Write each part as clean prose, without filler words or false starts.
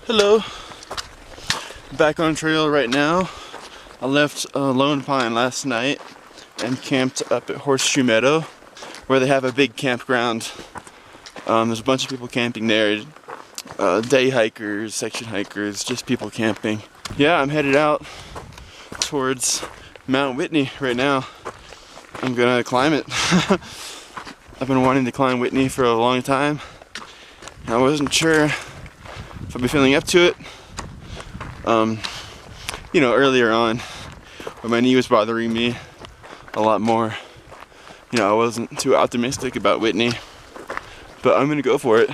Hello. Back on trail right now. I left Lone Pine last night and camped up at Horseshoe Meadow, where they have a big campground. There's a bunch of people camping there. Day hikers, section hikers, just people camping. Yeah, I'm headed out towards Mount Whitney right now. I'm gonna climb it. I've been wanting to climb Whitney for a long time. I wasn't sure if I'd be feeling up to it. You know, earlier on, when my knee was bothering me a lot more, you know, I wasn't too optimistic about Whitney, but I'm gonna go for it.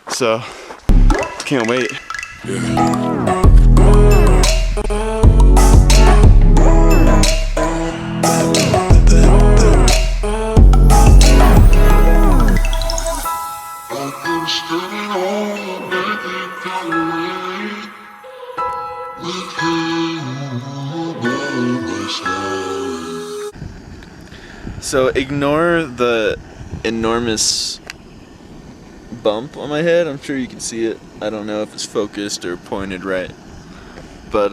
So, can't wait. So ignore the enormous bump on my head. I'm sure you can see it. I don't know if it's focused or pointed right. But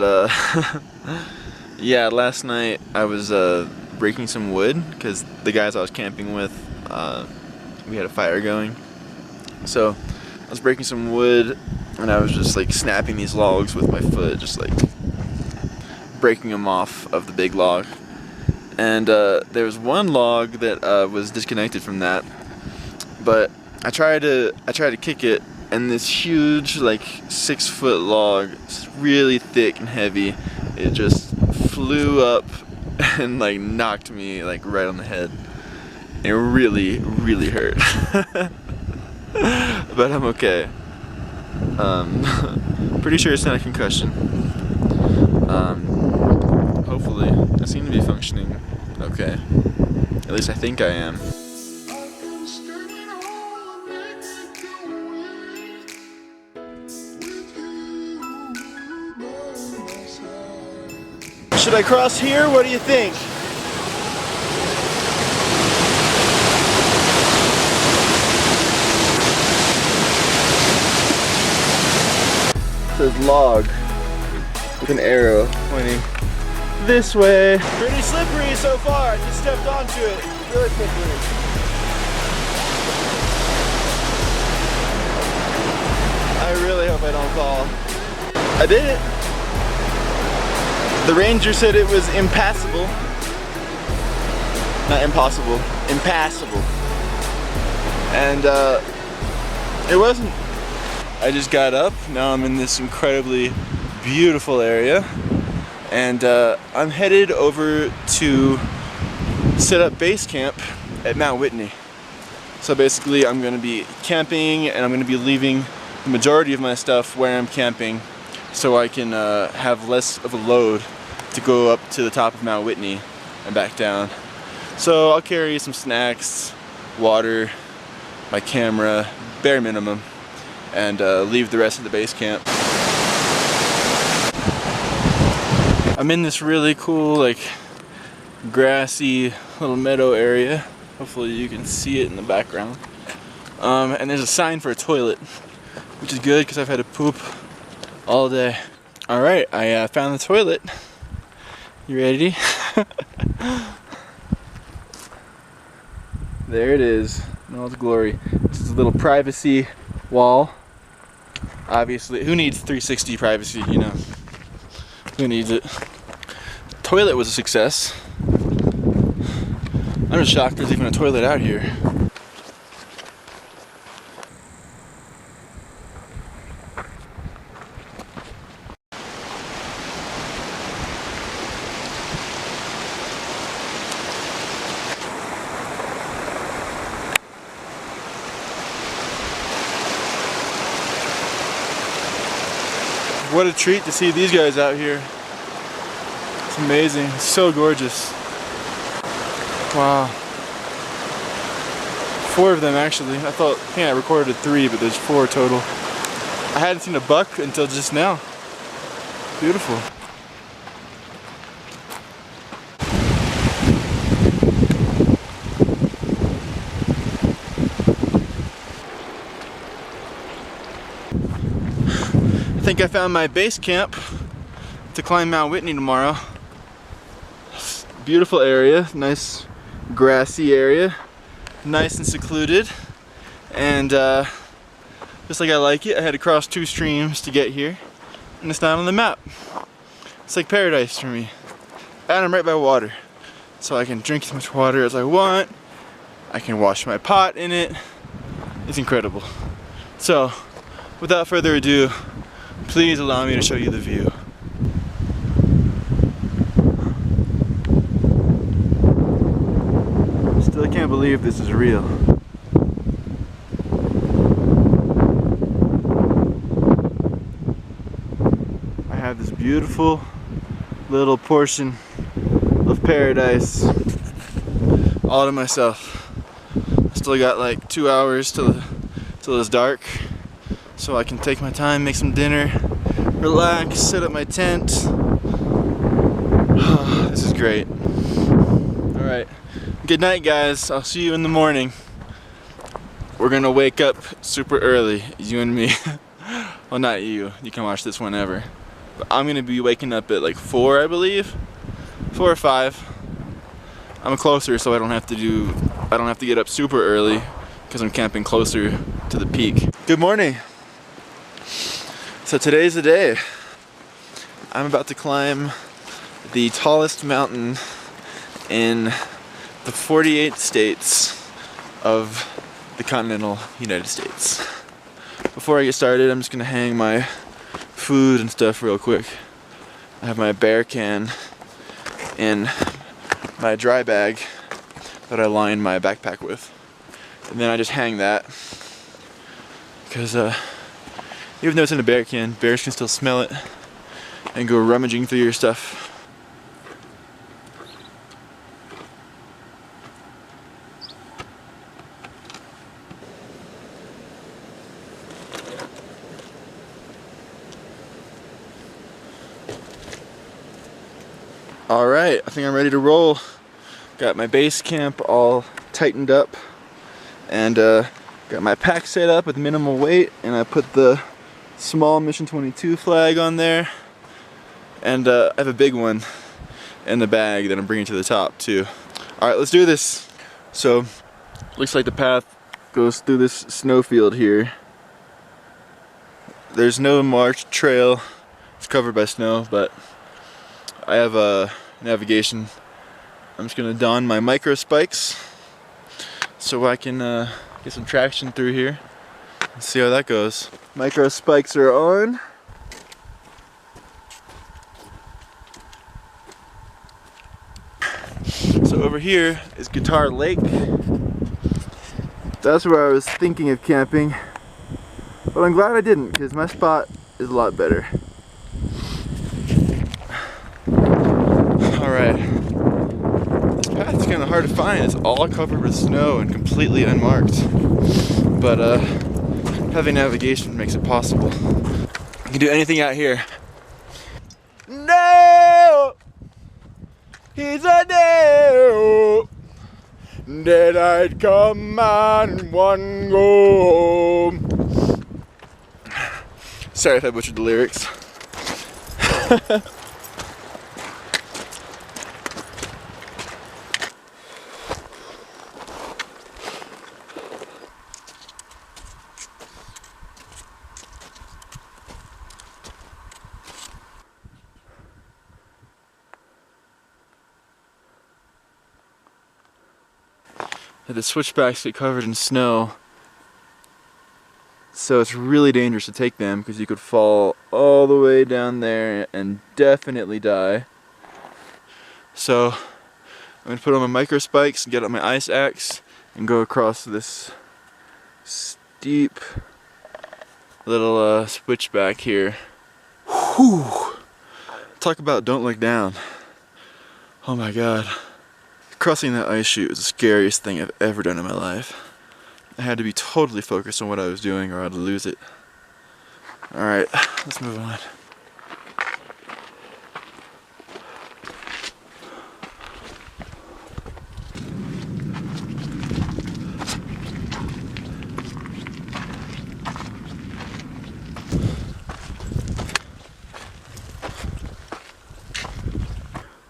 yeah, last night I was breaking some wood because the guys I was camping with, we had a fire going. So I was breaking some wood and I was just like snapping these logs with my foot, just like breaking them off of the big log. And there was one log that was disconnected from that, but I tried to kick it, and this huge, like 6-foot log, really thick and heavy, it just flew up and like knocked me like right on the head. It really, really hurt. But I'm okay. Pretty sure it's not a concussion. Hopefully, I seem to be functioning okay. At least I think I am. Should I cross here? What do you think? It says log with an arrow pointing this way. Pretty slippery so far. I just stepped onto it. Really slippery. I really hope I don't fall. I did it. The ranger said it was impassable. Not impossible. Impassable. And it wasn't. I just got up. Now I'm in this incredibly beautiful area. And I'm headed over to set up base camp at Mount Whitney. So basically I'm going to be camping and I'm going to be leaving the majority of my stuff where I'm camping so I can have less of a load to go up to the top of Mount Whitney and back down. So I'll carry some snacks, water, my camera, bare minimum, and leave the rest of the base camp. I'm in this really cool, like, grassy little meadow area. Hopefully you can see it in the background. And there's a sign for a toilet, which is good because I've had to poop all day. Alright, I found the toilet. You ready? There it is, in all its glory. This is a little privacy wall. Obviously, who needs 360 privacy, you know? Who needs it? Toilet was a success. I'm just shocked there's even a toilet out here. What a treat to see these guys out here. It's amazing. It's so gorgeous. Wow. 4 of them actually. I think I recorded 3, but there's 4 total. I hadn't seen a buck until just now. Beautiful. think I found my base camp to climb Mount Whitney tomorrow. Beautiful area, nice grassy area, nice and secluded, and just like I like it, I had to cross 2 streams to get here, and it's not on the map. It's like paradise for me. And I'm right by water, so I can drink as much water as I want. I can wash my pot in it. It's incredible. So, without further ado, please allow me to show you the view. Still can't believe this is real. I have this beautiful little portion of paradise all to myself. I still got like 2 hours till it's dark, so I can take my time, make some dinner, relax, set up my tent. This is great. Alright, good night guys, I'll see you in the morning. We're gonna wake up super early, you and me. Well, not you, you can watch this whenever. But I'm gonna be waking up at like 4, I believe. 4 or 5. I'm closer, so I don't have to get up super early because I'm camping closer to the peak. Good morning. So today's the day. I'm about to climb the tallest mountain in the 48 states of the Continental United States. Before I get started, I'm just gonna hang my food and stuff real quick. I have my bear can in my dry bag that I line my backpack with. And then I just hang that because even though it's in a bear can, bears can still smell it and go rummaging through your stuff. Alright, I think I'm ready to roll. Got my base camp all tightened up and got my pack set up with minimal weight, and I put the small Mission 22 flag on there, and I have a big one in the bag that I'm bringing to the top too. Alright, let's do this. So, looks like the path goes through this snowfield here. There's no marked trail, it's covered by snow, but I have a navigation. I'm just gonna don my micro spikes so I can get some traction through here and see how that goes. Micro spikes are on. So over here is Guitar Lake. That's where I was thinking of camping, but I'm glad I didn't because my spot is a lot better. Alright, this path is kind of hard to find. It's all covered with snow and completely unmarked. But having navigation makes it possible. You can do anything out here. No! He's a no! That I'd come on one go home. Sorry if I butchered the lyrics. The switchbacks get covered in snow, so it's really dangerous to take them because you could fall all the way down there and definitely die. So I'm going to put on my micro spikes and get out my ice axe and go across this steep little switchback here. Whew! Talk about don't look down. Oh my god. Crossing that ice chute was the scariest thing I've ever done in my life. I had to be totally focused on what I was doing or I'd lose it. Alright, let's move on.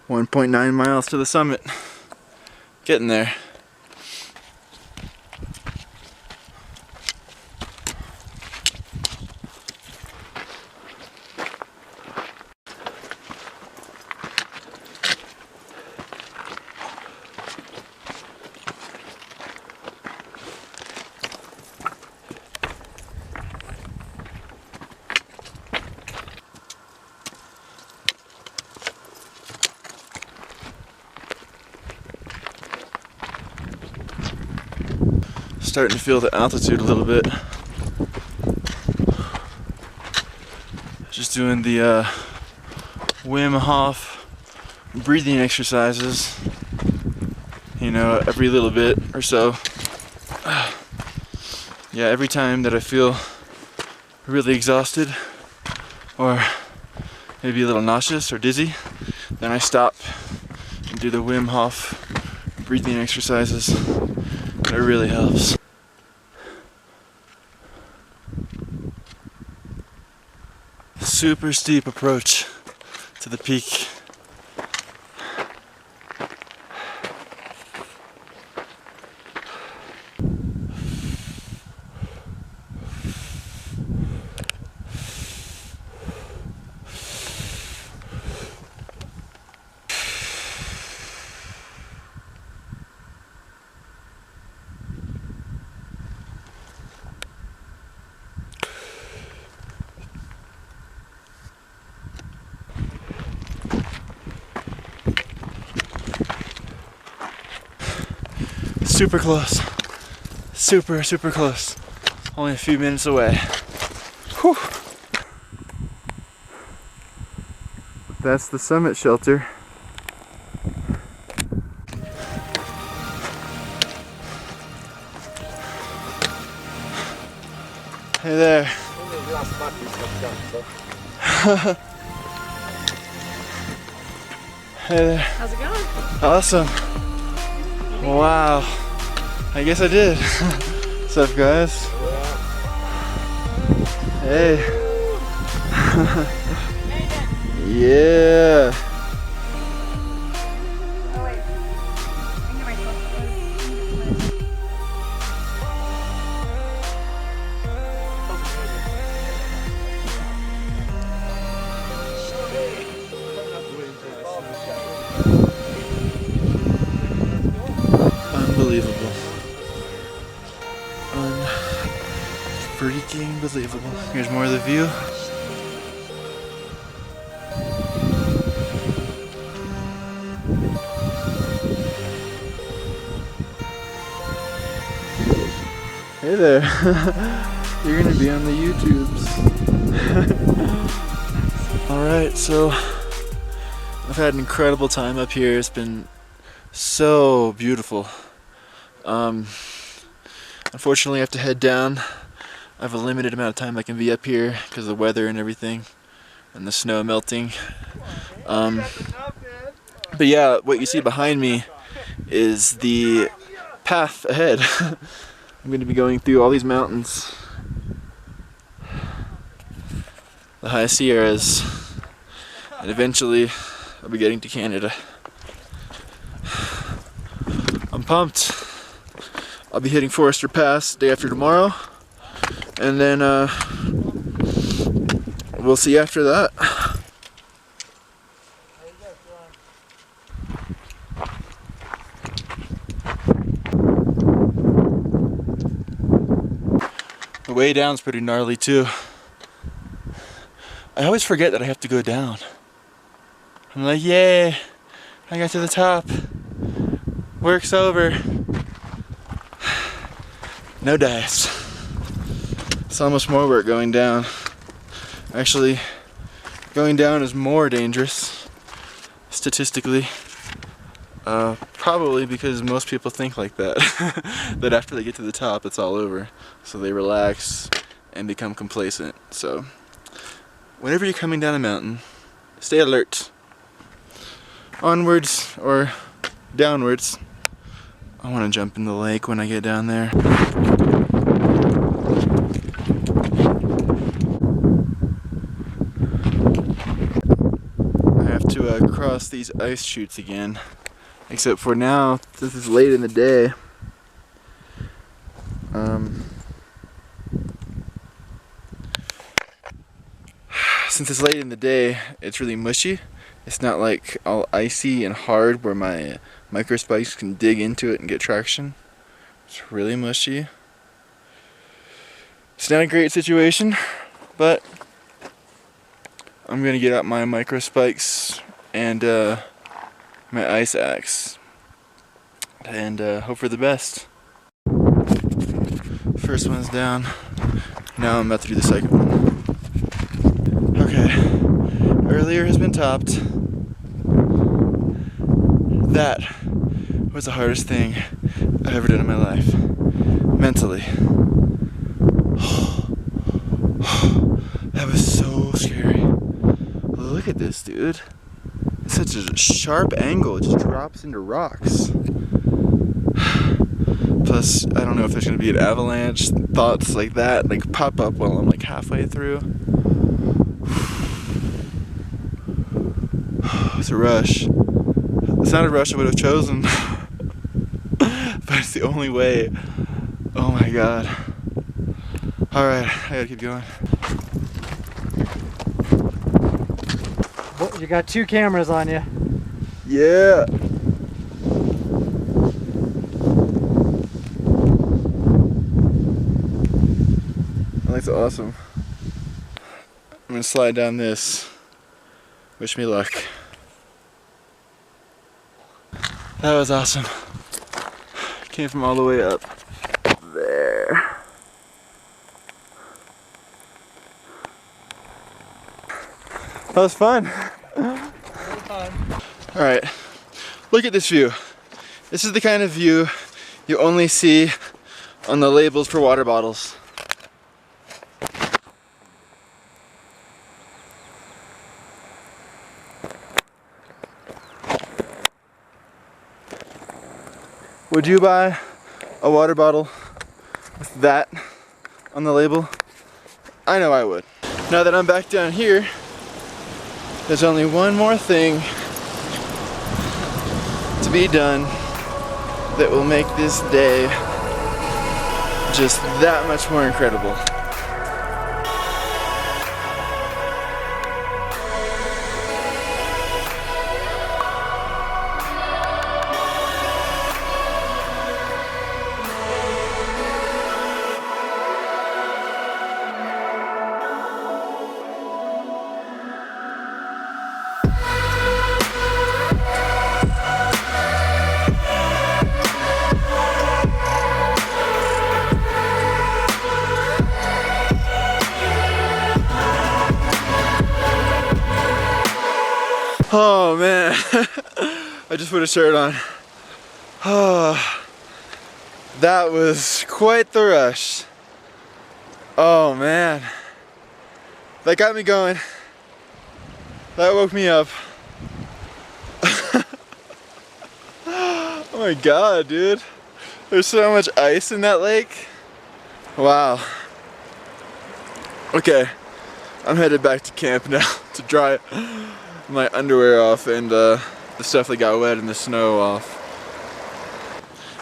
1.9 miles to the summit. Getting there. Starting to feel the altitude a little bit. Just doing the Wim Hof breathing exercises, you know, every little bit or so. Yeah, every time that I feel really exhausted or maybe a little nauseous or dizzy, then I stop and do the Wim Hof breathing exercises. It really helps. Super steep approach to the peak. Super close. Super close. Only a few minutes away. Whew. That's the summit shelter. Hey there. Hey there. How's it going? Awesome. Wow. I guess I did. What's up, guys? Hey. Yeah. Oh wait. I hear myself. Unbelievable. Freaking believable. Here's more of the view. Hey there. You're gonna be on the YouTubes. Alright, so I've had an incredible time up here. It's been so beautiful. Unfortunately I have to head down. I have a limited amount of time I can be up here because of the weather and everything and the snow melting. But yeah, what you see behind me is the path ahead. I'm going to be going through all these mountains, the high Sierras, and eventually I'll be getting to Canada. I'm pumped. I'll be hitting Forester Pass day after tomorrow, and then we'll see after that. The way down's pretty gnarly too. I always forget that I have to go down. I'm like, yay, I got to the top. Work's over. No dice. It's almost more work going down. Actually, going down is more dangerous, statistically. Probably because most people think like that. That after they get to the top, it's all over. So they relax and become complacent. So, whenever you're coming down a mountain, stay alert. Onwards or downwards. I want to jump in the lake when I get down there. I have to cross these ice chutes again. Except for now, this is late in the day. Since it's late in the day, it's really mushy. It's not like all icy and hard where my micro spikes can dig into it and get traction. It's really mushy. It's not a great situation, but I'm gonna get out my micro spikes and my ice axe and hope for the best. First one's down. Now I'm about to do the second one. Okay, earlier has been topped. That was the hardest thing I've ever done in my life, mentally. That was so scary. Look at this, dude. It's such a sharp angle, it just drops into rocks. Plus, I don't know if there's gonna be an avalanche, thoughts like that, like pop up while I'm like halfway through. It's a rush. It's not a rush I would have chosen, but it's the only way. Oh my god. Alright, I gotta keep going. You got 2 cameras on you. Yeah. That's awesome. I'm gonna slide down this. Wish me luck. That was awesome. Came from all the way up there. That was fun. Alright, look at this view. This is the kind of view you only see on the labels for water bottles. Would you buy a water bottle with that on the label? I know I would. Now that I'm back down here, there's only one more thing to be done that will make this day just that much more incredible. Oh man, I just put a shirt on. Oh, that was quite the rush. Oh man, that got me going. That woke me up. Oh my god, dude. There's so much ice in that lake. Wow. Okay, I'm headed back to camp now to dry my underwear off and the stuff that got wet in the snow off.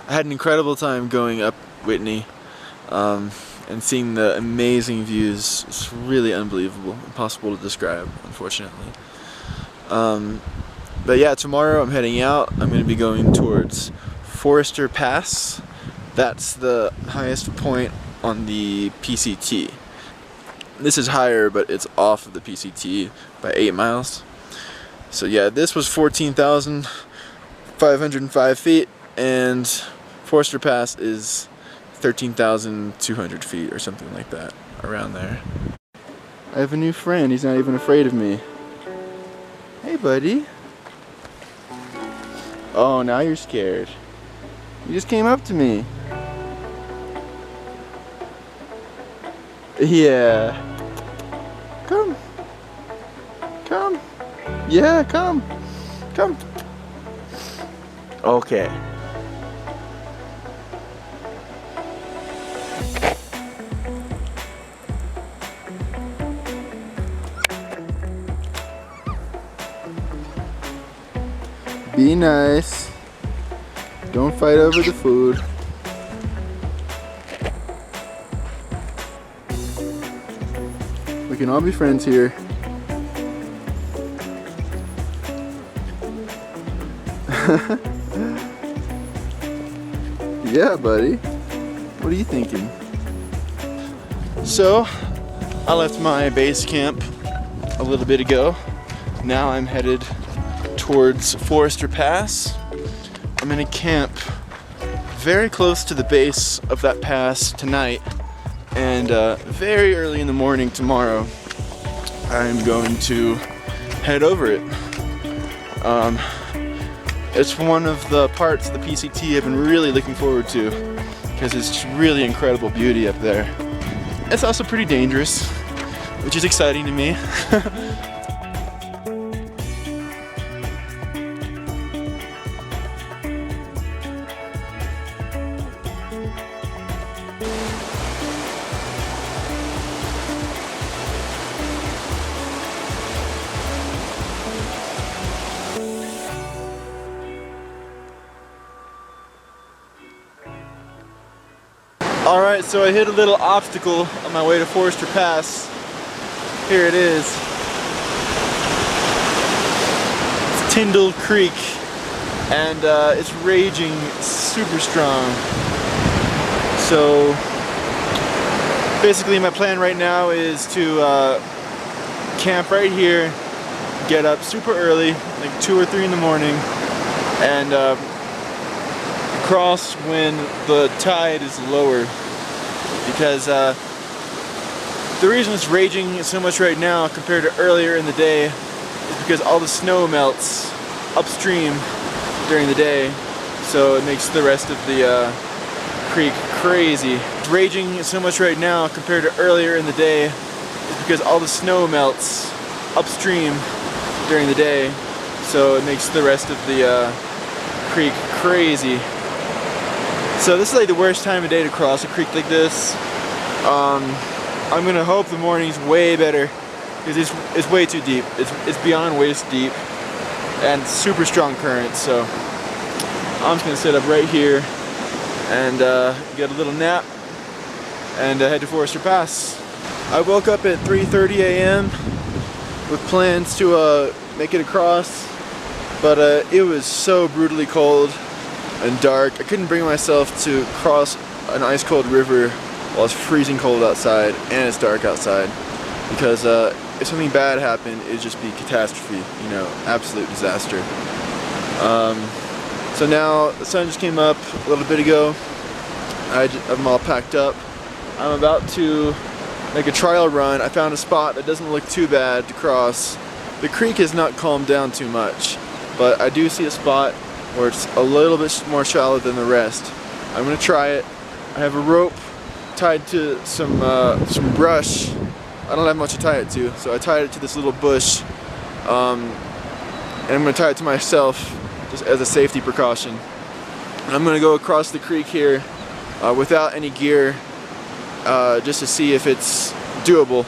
I had an incredible time going up Whitney and seeing the amazing views. It's really unbelievable, impossible to describe, unfortunately. But yeah, tomorrow I'm heading out. I'm going to be going towards Forester Pass. That's the highest point on the PCT. This is higher, but it's off of the PCT by 8 miles. So yeah, this was 14,505 feet, and Forester Pass is 13,200 feet or something like that, around there. I have a new friend, he's not even afraid of me. Hey buddy. Oh, now you're scared. You just came up to me. Yeah. Come. Come. Yeah, come. Come. Okay. Be nice. Don't fight over the food. We can all be friends here. Yeah, buddy. What are you thinking? So, I left my base camp a little bit ago. Now I'm headed towards Forester Pass. I'm gonna camp very close to the base of that pass tonight, and very early in the morning tomorrow I'm going to head over it. It's one of the parts of the PCT I've been really looking forward to because it's really incredible beauty up there. It's also pretty dangerous, which is exciting to me. Alright, so I hit a little obstacle on my way to Forester Pass. Here it is. It's Tyndale Creek, and it's raging super strong. So basically my plan right now is to camp right here, get up super early, like 2 or 3 in the morning, and cross when the tide is lower, because the reason it's raging so much right now compared to earlier in the day is because all the snow melts upstream during the day, so it makes the rest of the creek crazy. It's raging so much right now compared to earlier in the day is because all the snow melts upstream during the day, so it makes the rest of the creek crazy. So this is like the worst time of day to cross a creek like this. I'm gonna hope the morning's way better because it's way too deep. It's beyond waist deep and super strong currents. So I'm just gonna sit up right here and get a little nap and head to Forester Pass. I woke up at 3:30 a.m. with plans to make it across, but it was so brutally cold and dark. I couldn't bring myself to cross an ice cold river while it's freezing cold outside and it's dark outside, because if something bad happened, it'd just be catastrophe, you know, absolute disaster. So now the sun just came up a little bit ago. I'm all packed up. I'm about to make a trial run. I found a spot that doesn't look too bad to cross. The creek has not calmed down too much, but I do see a spot where it's a little bit more shallow than the rest. I'm gonna try it. I have a rope tied to some brush. I don't have much to tie it to, so I tied it to this little bush, and I'm gonna tie it to myself just as a safety precaution. And I'm gonna go across the creek here without any gear, just to see if it's doable.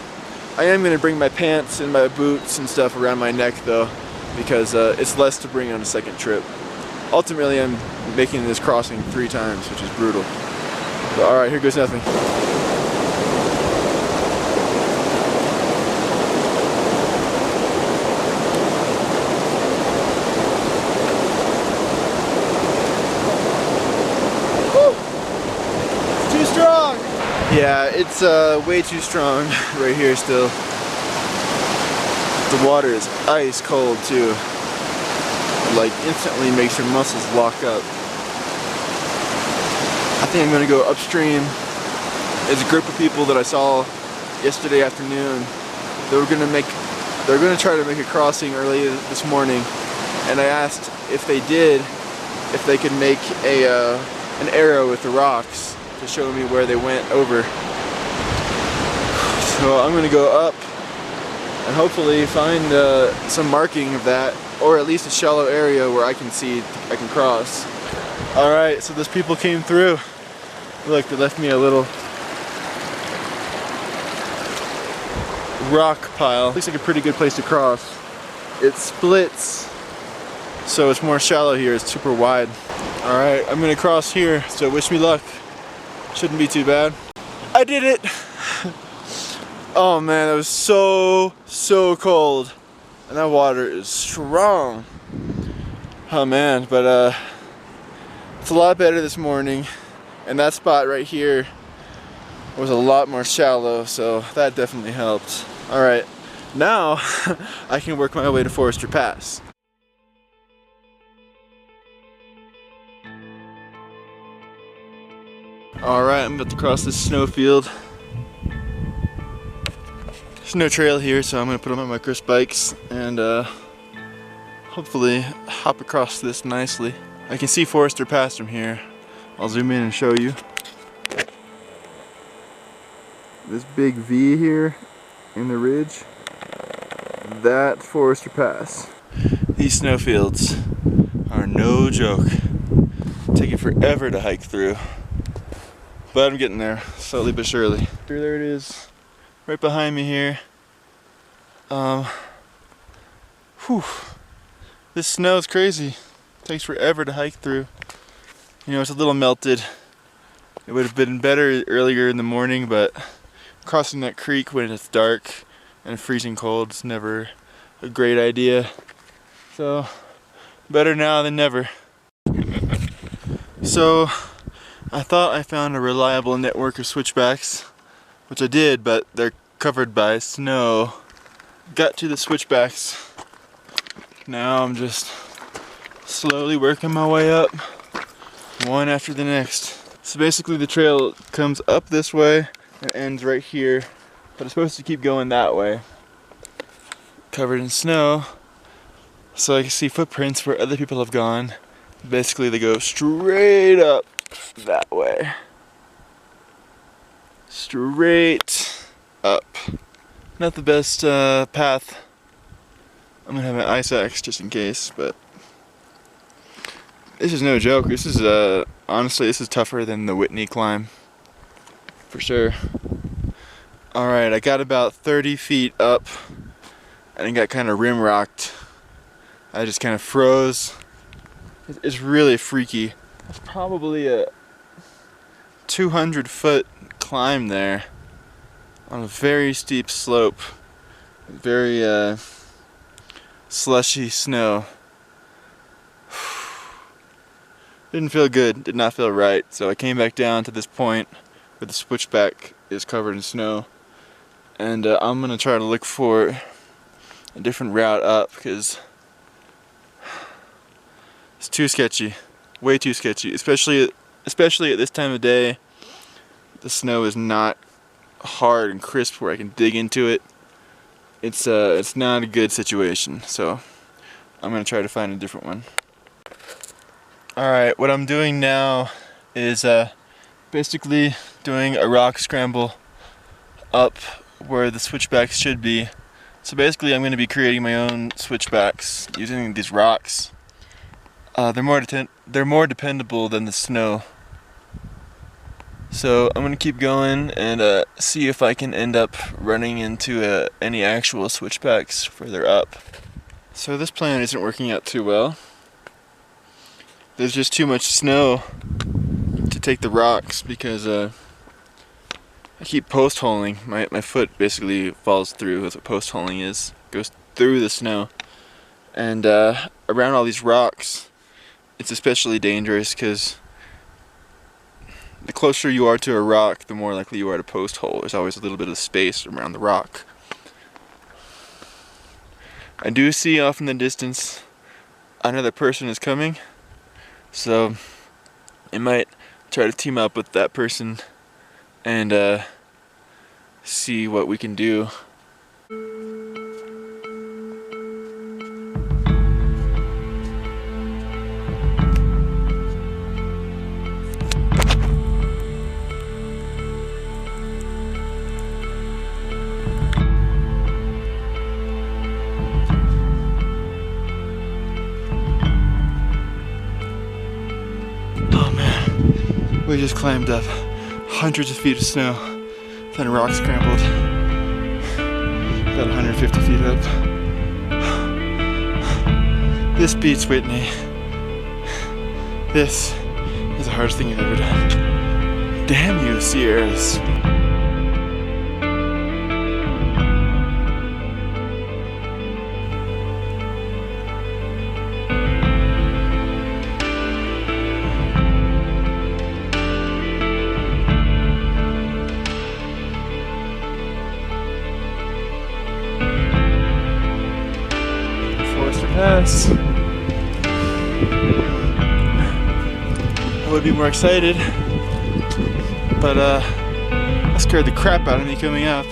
I am gonna bring my pants and my boots and stuff around my neck though, because it's less to bring on a second trip. Ultimately, I'm making this crossing 3 times, which is brutal. But alright, here goes nothing. Woo! It's too strong! Yeah, it's way too strong right here still. The water is ice cold too. Like instantly makes your muscles lock up. I think I'm gonna go upstream. There's a group of people that I saw yesterday afternoon. They're gonna try to make a crossing early this morning, and I asked if they did, if they could make an arrow with the rocks to show me where they went over. So I'm gonna go up and hopefully find some marking of that, or at least a shallow area where I can see I can cross. Alright, so those people came through. Look, they left me a little rock pile. Looks like a pretty good place to cross. It splits so it's more shallow here. It's super wide. All right, I'm gonna cross here, so wish me luck. Shouldn't be too bad. I did it! Oh man, that was so cold. And that water is strong. Oh man, but it's a lot better this morning. And that spot right here was a lot more shallow, so that definitely helped. All right, now I can work my way to Forester Pass. All right, I'm about to cross this snowfield. There's no trail here, so I'm gonna put on my micro spikes and hopefully hop across this nicely. I can see Forester Pass from here. I'll zoom in and show you. This big V here in the ridge, that's Forester Pass. These snowfields are no joke. Take it forever to hike through. But I'm getting there, slowly but surely. There it is, right behind me here. This snow is crazy. Takes forever to hike through. You know, it's a little melted. It would have been better earlier in the morning, but crossing that creek when it's dark and freezing cold is never a great idea. So, better now than never. So, I thought I found a reliable network of switchbacks, which I did, but they're covered by snow. Got to the switchbacks. Now I'm just slowly working my way up, one after the next. So basically the trail comes up this way and ends right here, but it's supposed to keep going that way. Covered in snow, so I can see footprints where other people have gone. Basically they go straight up that way. Straight up. Not the best path. I'm gonna have an ice axe just in case, but this is no joke. This is honestly, this is tougher than the Whitney climb, for sure. All right, I got about 30 feet up, and I got kind of rim rocked. I just kind of froze. It's really freaky. It's probably a 200-foot climb there on a very steep slope, very slushy snow. Didn't feel good, did not feel right, so I came back down to this point where the switchback is covered in snow, and I'm gonna try to look for a different route up because it's too sketchy, way too sketchy, especially at this time of day. The snow is not hard and crisp where I can dig into it. It's not a good situation, so I'm gonna try to find a different one. Alright, what I'm doing now is basically doing a rock scramble up where the switchbacks should be. So basically I'm going to be creating my own switchbacks using these rocks. They're more dependable than the snow. So I'm going to keep going and see if I can end up running into any actual switchbacks further up. So this plan isn't working out too well. There's just too much snow to take the rocks because I keep post holing. My foot basically falls through. That's what post holing is. Goes through the snow. And around all these rocks, it's especially dangerous because the closer you are to a rock, the more likely you are to post hole. There's always a little bit of space around the rock. I do see off in the distance another person is coming. So I might try to team up with that person and see what we can do. We just climbed up hundreds of feet of snow, then rock scrambled about 150 feet up. This beats Whitney. This is the hardest thing I've ever done. Damn you, Sierras. Pass. I would be more excited, but that scared the crap out of me coming up.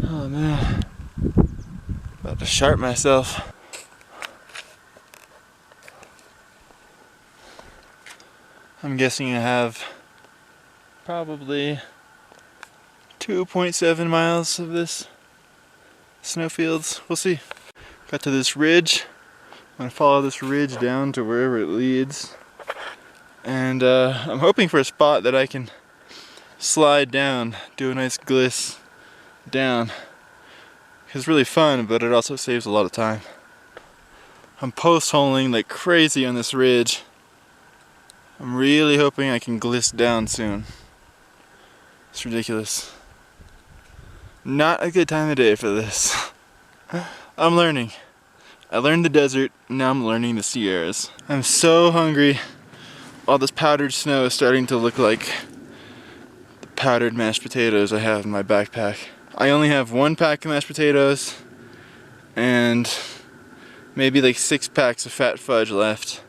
Oh man, about to sharp myself. I'm guessing I have probably 2.7 miles of this snowfields. We'll see. Got to this ridge. I'm gonna follow this ridge down to wherever it leads, and I'm hoping for a spot that I can slide down, do a nice gliss down. It's really fun, but it also saves a lot of time. I'm post-holing like crazy on this ridge. I'm really hoping I can gliss down soon. It's ridiculous. Not a good time of day for this. I'm learning. I learned the desert, now I'm learning the Sierras. I'm so hungry. All this powdered snow is starting to look like the powdered mashed potatoes I have in my backpack. I only have 1 pack of mashed potatoes and maybe like 6 packs of fat fudge left.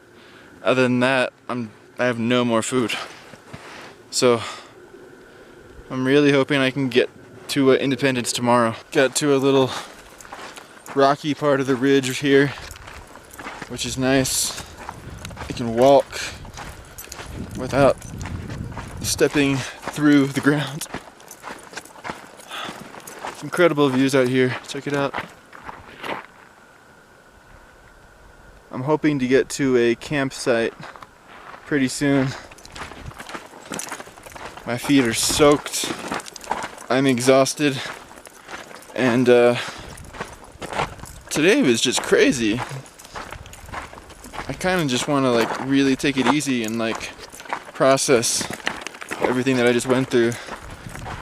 Other than that, I have no more food. So I'm really hoping I can get to Independence tomorrow. Got to a little rocky part of the ridge here, which is nice. I can walk without stepping through the ground. Incredible views out here. Check it out. I'm hoping to get to a campsite pretty soon. My feet are soaked. I'm exhausted, and today was just crazy. I kind of just want to like really take it easy and like process everything that I just went through.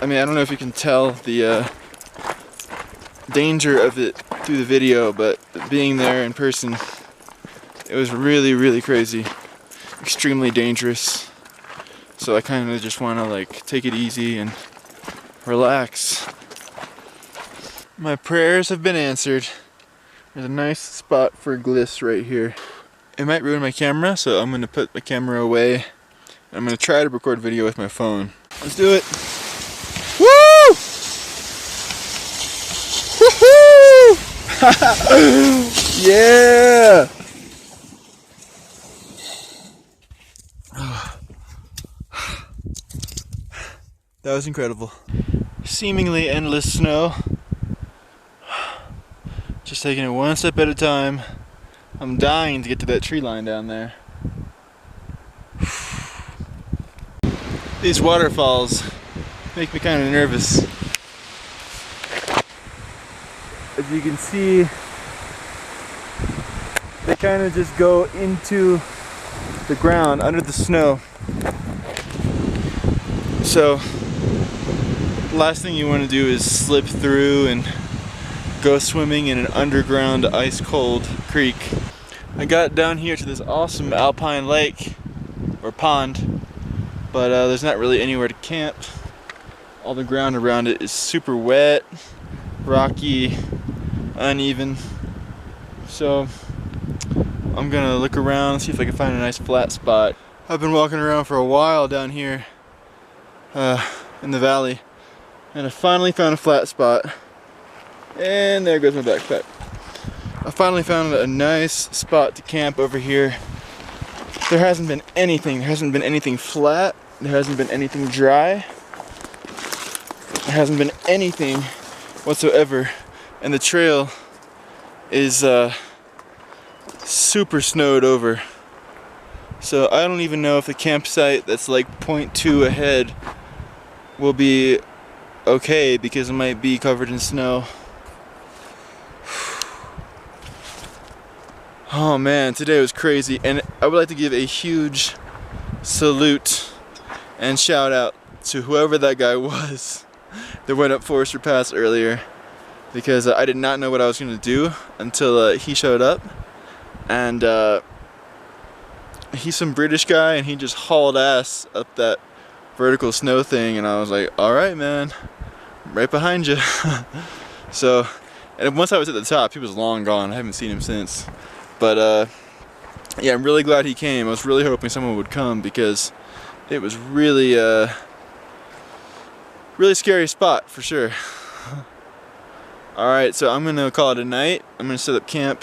I mean, I don't know if you can tell the danger of it through the video, but being there in person, it was really, really crazy, extremely dangerous. So I kind of just want to like take it easy and relax. My prayers have been answered. There's a nice spot for gliss right here. It might ruin my camera, so I'm gonna put my camera away. And I'm gonna try to record video with my phone. Let's do it. Woo! Woohoo! Yeah! That was incredible. Seemingly endless snow. Just taking it one step at a time. I'm dying to get to that tree line down there. These waterfalls make me kind of nervous. As you can see, they kind of just go into the ground under the snow. So the last thing you want to do is slip through and go swimming in an underground ice cold creek. I got down here to this awesome alpine lake or pond, but there's not really anywhere to camp. All the ground around it is super wet, rocky, uneven. So I'm gonna look around and see if I can find a nice flat spot. I've been walking around for a while down here in the valley, and I finally found a flat spot. And there goes my backpack. I finally found a nice spot to camp over here. There hasn't been anything. There hasn't been anything flat. There hasn't been anything dry. There hasn't been anything whatsoever. And the trail is super snowed over. So I don't even know if the campsite that's like 0.2 ahead will be okay, because it might be covered in snow. Oh man, today was crazy, and I would like to give a huge salute and shout out to whoever that guy was that went up Forester Pass earlier, because I did not know what I was going to do until he showed up. And he's some British guy, and he just hauled ass up that vertical snow thing, and I was like, alright man, I'm right behind you. So, and once I was at the top, he was long gone. I haven't seen him since. But yeah, I'm really glad he came. I was really hoping someone would come, because it was really really scary spot for sure. Alright, so I'm gonna call it a night. I'm gonna set up camp,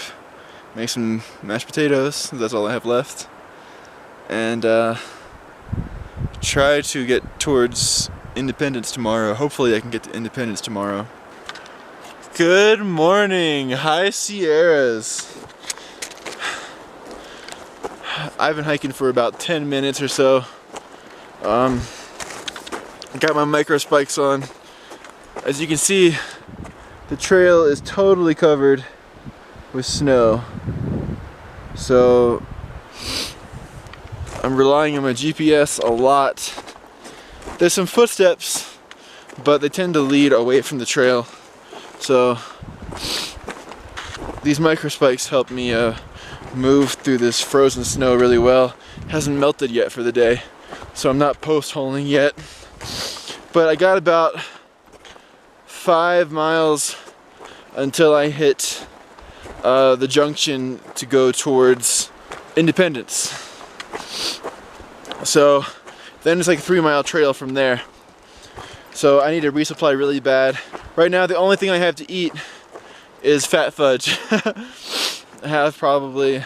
make some mashed potatoes, that's all I have left, and try to get towards Independence tomorrow. Hopefully I can get to Independence tomorrow. Good morning, High Sierras. I've been hiking for about 10 minutes or so. I got my micro spikes on. As you can see, the trail is totally covered with snow. So I'm relying on my GPS a lot. There's some footsteps, but they tend to lead away from the trail. So these micro spikes help me move through this frozen snow really well. It hasn't melted yet for the day, so I'm not post-holing yet. But I got about 5 miles until I hit the junction to go towards Independence. So then it's like a 3-mile trail from there. So I need to resupply really bad. Right now the only thing I have to eat is fat fudge. I have probably,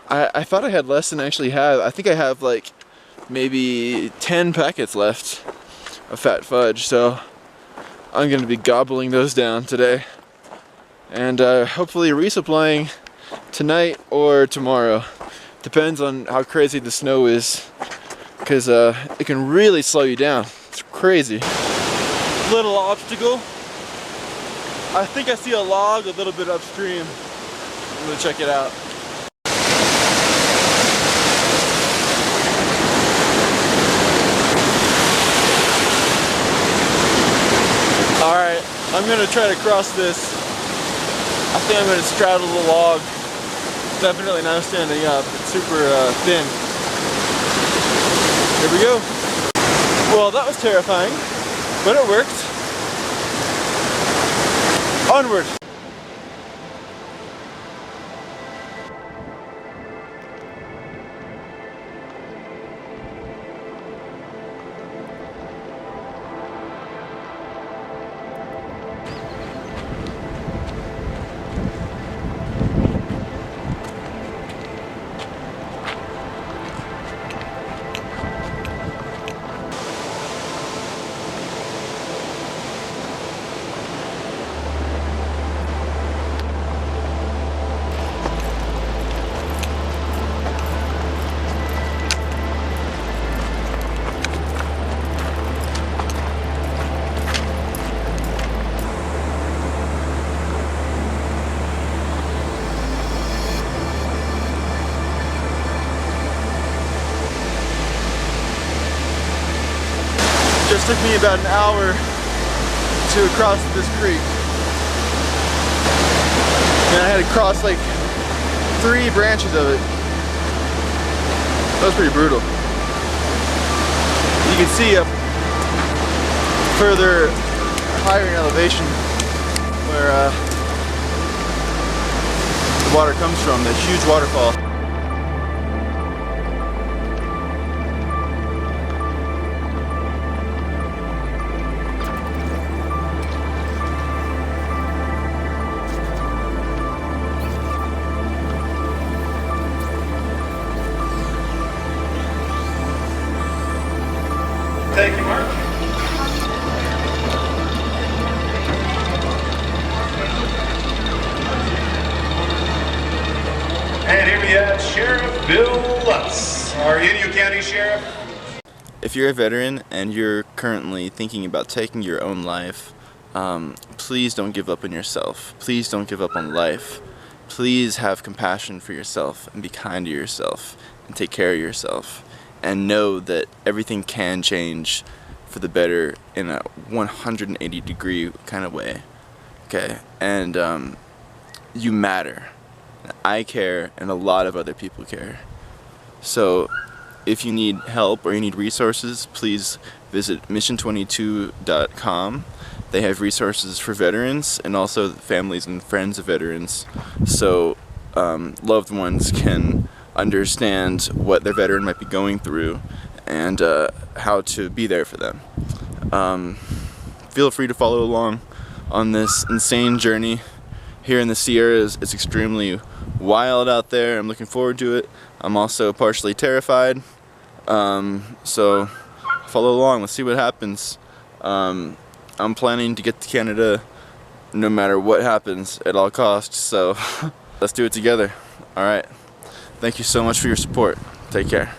I thought I had less than I actually have. I think I have like maybe 10 packets left of fat fudge, so I'm gonna be gobbling those down today, and hopefully resupplying tonight or tomorrow. Depends on how crazy the snow is, because it can really slow you down. It's crazy. Little obstacle. I think I see a log a little bit upstream. I'm gonna check it out. Alright, I'm gonna try to cross this. I think I'm gonna straddle the log. It's definitely not standing up. It's super thin. Here we go. Well, that was terrifying, but it worked. Onward. Just took me about an hour to cross this creek. And I had to cross like 3 branches of it. That was pretty brutal. You can see up further higher in elevation where the water comes from, that huge waterfall. Thank you, Mark. And here we have Sheriff Bill Lutz, our Inyo County Sheriff. If you're a veteran and you're currently thinking about taking your own life, please don't give up on yourself. Please don't give up on life. please have compassion for yourself and be kind to yourself and take care of yourself, and know that everything can change for the better in a 180-degree kind of way. Okay, and you matter. I care, and a lot of other people care. So if you need help or you need resources, please visit mission22.com. They have resources for veterans and also families and friends of veterans, so loved ones can understand what their veteran might be going through and how to be there for them. Feel free to follow along on this insane journey here in the Sierras. It's extremely wild out there. I'm looking forward to it. I'm also partially terrified, so follow along. Let's see what happens. I'm planning to get to Canada no matter what happens at all costs, so let's do it together. Alright, thank you so much for your support. Take care.